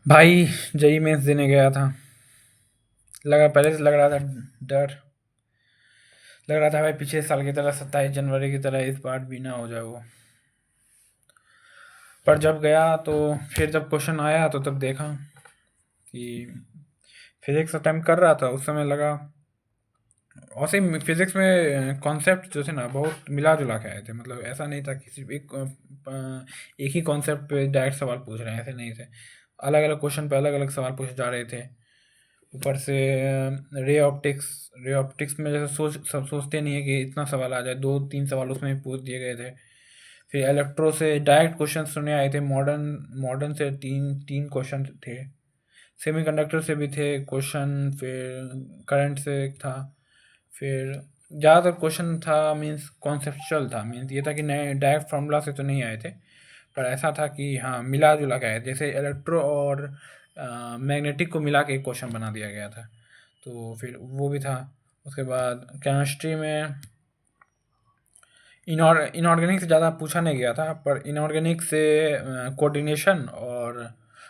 भाई, JEE mains देने गया था। पहले से लग रहा था डर। लग रहा था भाई पिछले साल की तरह 27 जनवरी की तरह इस बार भी ना हो जाए वो। पर जब गया तो फिर जब क्वेश्चन आया तो तब देखा कि फिजिक्स अटेम्प्ट कर रहा था। उस समय लगा वैसे फिजिक्स में कॉन्सेप्ट जो थे ना बहुत मिला जुला के आए थे। मतलब ऐसा नहीं था कि सिर्फ एक ही कॉन्सेप्ट पे डायरेक्ट सवाल पूछ रहे हैं, ऐसे नहीं थे। अलग अलग क्वेश्चन पे अलग अलग सवाल पूछे जा रहे थे। ऊपर से रे ऑप्टिक्स में जैसे सब सोचते नहीं है कि इतना सवाल आ जाए, दो तीन सवाल उसमें ही पूछ दिए गए थे। फिर इलेक्ट्रो से डायरेक्ट क्वेश्चन सुने आए थे। मॉडर्न मॉडर्न से तीन तीन क्वेश्चन थे। सेमीकंडक्टर से भी थे क्वेश्चन। फिर करंट से एक था। फिर ज़्यादातर क्वेश्चन था मीन्स कॉन्सेप्चुअल था। मीन्स ये था कि नए डायरेक्ट फार्मूला से तो नहीं आए थे, पर ऐसा था कि हाँ मिला जुला के आए, जैसे इलेक्ट्रो और मैग्नेटिक को मिला के एक क्वेश्चन बना दिया गया था। तो फिर वो भी था। उसके बाद केमिस्ट्री में इनऑर्गेनिक से ज़्यादा पूछा नहीं गया था, पर इनऑर्गेनिक से कोऑर्डिनेशन और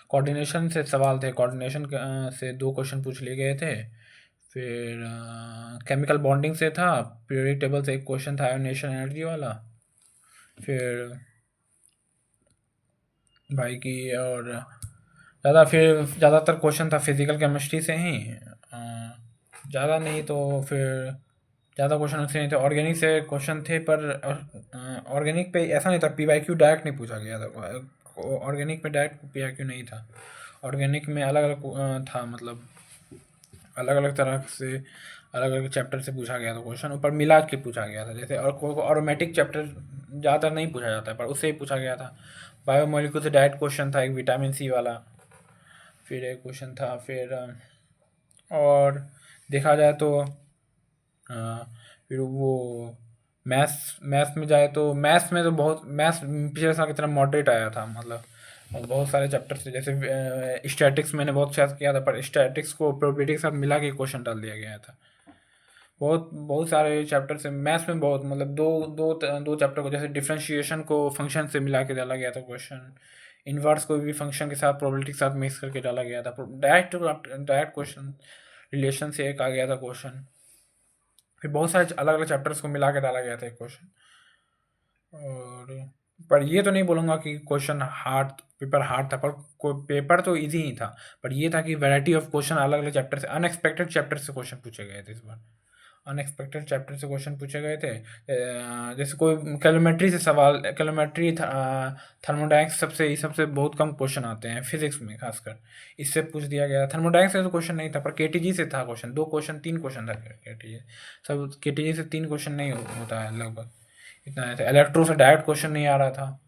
कोऑर्डिनेशन से सवाल थे। कोऑर्डिनेशन से दो क्वेश्चन पूछ लिए गए थे। फिर केमिकल बॉन्डिंग से था। पीरियोडिक टेबल से एक क्वेश्चन था आयोनेशन एनर्जी वाला। फिर भाई की और ज़्यादातर क्वेश्चन था फिजिकल केमिस्ट्री से ही। ज़्यादा नहीं तो फिर ज़्यादा क्वेश्चन उससे नहीं थे। ऑर्गेनिक से क्वेश्चन थे, पर ऑर्गेनिक पे ऐसा नहीं था पी वाई क्यू डायरेक्ट नहीं पूछा गया था। ऑर्गेनिक में डायरेक्ट पी वाई क्यू नहीं था। ऑर्गेनिक में अलग अलग था, मतलब अलग अलग तरह से अलग अलग चैप्टर से पूछा गया था क्वेश्चन, ऊपर मिला के पूछा गया था। जैसे और ऑटोमेटिक चैप्टर ज़्यादातर नहीं पूछा जाता है, पर उससे ही पूछा गया था। बायोमोलिक्यूल से डायरेक्ट क्वेश्चन था, एक विटामिन सी वाला। फिर एक क्वेश्चन था। फिर और देखा जाए तो फिर वो मैथ्स में जाए तो मैथ्स में तो बहुत मैथ्स पिछले साल की तरह मॉडरेट आया था। मतलब बहुत सारे चैप्टर थे, जैसे स्टैटिक्स मैंने बहुत शायद किया था, पर स्टैटिक्स को प्रोबेबिलिटी के साथ मिला के क्वेश्चन डाल दिया गया था। बहुत बहुत सारे चैप्टर से मैथ्स में बहुत, मतलब दो चैप्टर को, जैसे डिफरेंशिएशन को फंक्शन से मिला के डाला गया था क्वेश्चन। इन्वर्स को भी फंक्शन के साथ प्रोबेबिलिटी के साथ मिक्स करके डाला गया था। डायरेक्ट डायरेक्ट क्वेश्चन रिलेशन से एक आ गया था क्वेश्चन। फिर बहुत सारे अलग अलग चैप्टर्स को मिला के डाला गया था एक क्वेश्चन। और पर ये तो नहीं बोलूँगा कि क्वेश्चन हार्ड, पेपर हार्ड था, पर पेपर तो इजी ही था। पर ये था कि वैरायटी ऑफ क्वेश्चन अलग अलग चैप्टर से, अनएक्सपेक्टेड चैप्टर से क्वेश्चन पूछे गए थे इस बार। अनएक्सपेक्टेड चैप्टर से क्वेश्चन पूछे गए थे। जैसे कोई कैलोमेट्री से सवाल, कैलोमेट्री थर्मोडाइनमिक्स सबसे सबसे बहुत कम क्वेश्चन आते हैं फिजिक्स में खासकर। इससे पूछ दिया गया। थर्मोडाइनमिक्स से तो क्वेश्चन नहीं था, पर केटीजी से था क्वेश्चन। दो क्वेश्चन तीन क्वेश्चन था केटीजी। सब केटीजी से तीन क्वेश्चन नहीं होता है लगभग, इतना आया था। इलेक्ट्रो से डायरेक्ट क्वेश्चन नहीं आ रहा था।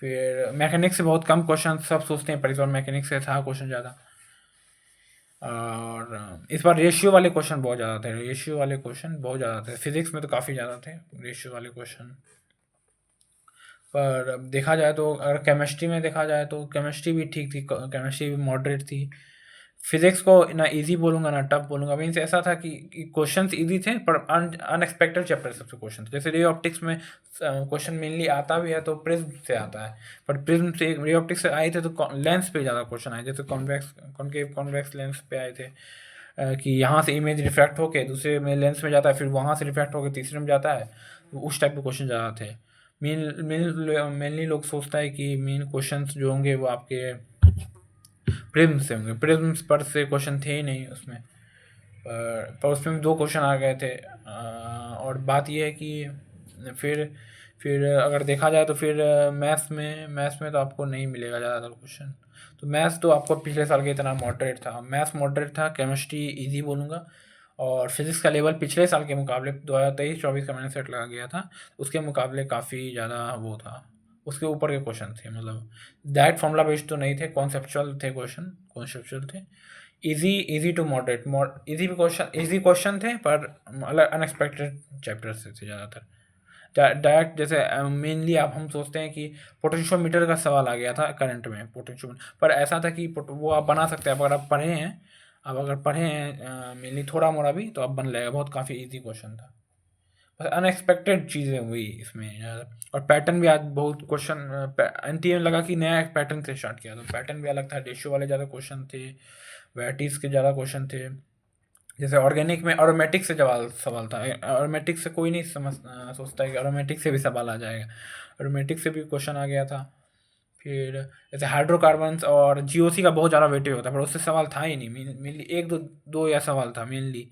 फिर मैकेनिक्स से बहुत कम क्वेश्चन, सब सोचते हैं पर इस बार मैकेनिक्स से था क्वेश्चन ज़्यादा। और इस बार रेशियो वाले क्वेश्चन बहुत ज़्यादा थे। रेशियो वाले क्वेश्चन बहुत ज़्यादा थे। फिजिक्स में तो काफ़ी ज़्यादा थे रेशियो वाले क्वेश्चन। पर अब देखा जाए तो, अगर केमिस्ट्री में देखा जाए तो केमिस्ट्री भी ठीक थी, केमिस्ट्री भी मॉडरेट थी। फिजिक्स को ना इजी बोलूँगा ना टफ बोलूँगा। मीन्स ऐसा था कि क्वेश्चंस इजी थे, पर अनएक्सपेक्टेड चैप्टर सबसे क्वेश्चन थे। जैसे रे ऑप्टिक्स में क्वेश्चन मेनली आता भी है तो प्रिज्म से आता है, पर प्रिज्म से रे ऑप्टिक्स से आए थे तो लेंस पे ज़्यादा क्वेश्चन आए। जैसे कॉन्वेक्स लेंस पे आए थे। कि यहाँ से इमेज रिफ्रैक्ट होके दूसरे में लेंस में जाता है, फिर वहाँ से रिफ्रैक्ट होकर तीसरे में जाता है। तो उस टाइप के क्वेश्चन ज़्यादा थे। मेनली लोग सोचता है कि मेन क्वेश्चंस जो होंगे वो आपके प्रिज्म से होंगे। प्रिज्म पर से क्वेश्चन थे ही नहीं उसमें। पर उसमें दो क्वेश्चन आ गए थे। और बात यह है कि फिर अगर देखा जाए तो फिर मैथ्स में तो आपको नहीं मिलेगा ज़्यादातर क्वेश्चन। तो मैथ्स तो आपको पिछले साल के इतना मॉडरेट था। मैथ्स मॉडरेट था, केमिस्ट्री इजी बोलूँगा। और फिजिक्स का लेवल पिछले साल के मुकाबले 2023-24 का मैंने सेट लगा गया था, उसके मुकाबले काफ़ी ज़्यादा वो था। उसके ऊपर के क्वेश्चन थे, मतलब डायरेक्ट फॉर्मूला बेस्ड तो नहीं थे, कॉन्सेप्चुअल थे क्वेश्चन, कॉन्सेप्चुअल थे। Easy easy to moderate easy question थे, पर अलग अनएक्सपेक्टेड चैप्टर से थे ज़्यादातर। डायरेक्ट जैसे मेनली आप हम सोचते हैं कि पोटेंशियोमीटर का सवाल आ गया था करंट में, पोटेंशियोमीटर पर ऐसा था कि वो आप बना सकते हैं अगर आप पढ़े हैं। अब अगर पढ़े हैं मेनली थोड़ा मोड़ा भी, तो अब बन जाएगा। बहुत काफ़ी इजी क्वेश्चन था। बस अनएक्सपेक्टेड चीज़ें हुई इसमें ज़्यादा। और पैटर्न भी आज बहुत क्वेश्चन एनटीए में लगा कि नया एक पैटर्न से स्टार्ट किया, तो पैटर्न भी अलग था, रेशियो वाले ज़्यादा क्वेश्चन थे, वैराइटीज़ के ज़्यादा क्वेश्चन थे। जैसे ऑर्गेनिक में एरोमेटिक से सवाल था, एरोमेटिक से कोई नहीं सोचता है कि एरोमेटिक से भी सवाल आ जाएगा, एरोमेटिक से भी क्वेश्चन आ गया था। फिर जैसे हाइड्रोकार्बन्स और जीओसी का बहुत ज़्यादा वेटेज होता है, पर उससे सवाल था ही नहीं, मेनली एक दो या सवाल था मेनली,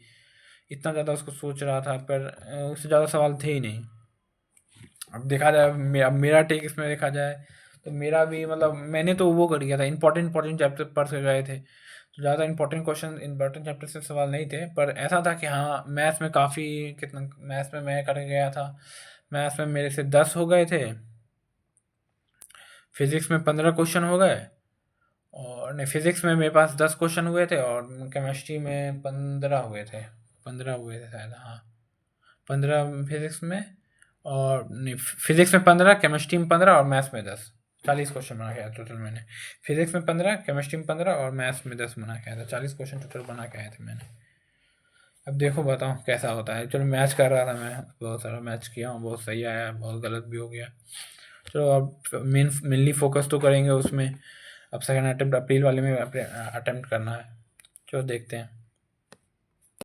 इतना ज़्यादा उसको सोच रहा था, पर उससे ज़्यादा सवाल थे ही नहीं। अब देखा जाए अब मेरा टेक इसमें देखा जाए तो मेरा भी मतलब मैंने तो वो कर दिया था, इंपॉर्टेंट चैप्टर पढ़ के गए थे, तो ज़्यादा इंपॉर्टेंट क्वेश्चन इंपॉर्टेंट चैप्टर से सवाल नहीं थे, पर ऐसा था कि हाँ मैथ्स में काफ़ी कितना मैथ्स में मैं कर गया था, मैथ्स में मेरे से 10 हो गए थे, फिज़िक्स में 15 क्वेश्चन हो गए, और नहीं फिज़िक्स में मेरे पास 10 क्वेश्चन हुए थे, और केमिस्ट्री में 15 हुए थे, 15 हुए थे शायद, हाँ 15 फिज़िक्स में, और नहीं फिज़िक्स में 15, केमिस्ट्री में 15 और मैथ्स में 10, 40 क्वेश्चन बना के आया टोटल मैंने। फिज़िक्स में 15, केमिस्ट्री में 15 और मैथ्स में 10 बना के आया था, 40 क्वेश्चन टोटल बना के आए थे मैंने। अब देखो बताओ कैसा होता है। चलो मैच कर रहा था मैं, बहुत सारा मैच किया हूँ, बहुत सही आया, बहुत गलत भी हो गया। चलो अब मेनली फोकस तो करेंगे उसमें, अब सेकंड अटेम्प्ट अप्रैल वाले में अटेम्प्ट करना है, चलो देखते हैं।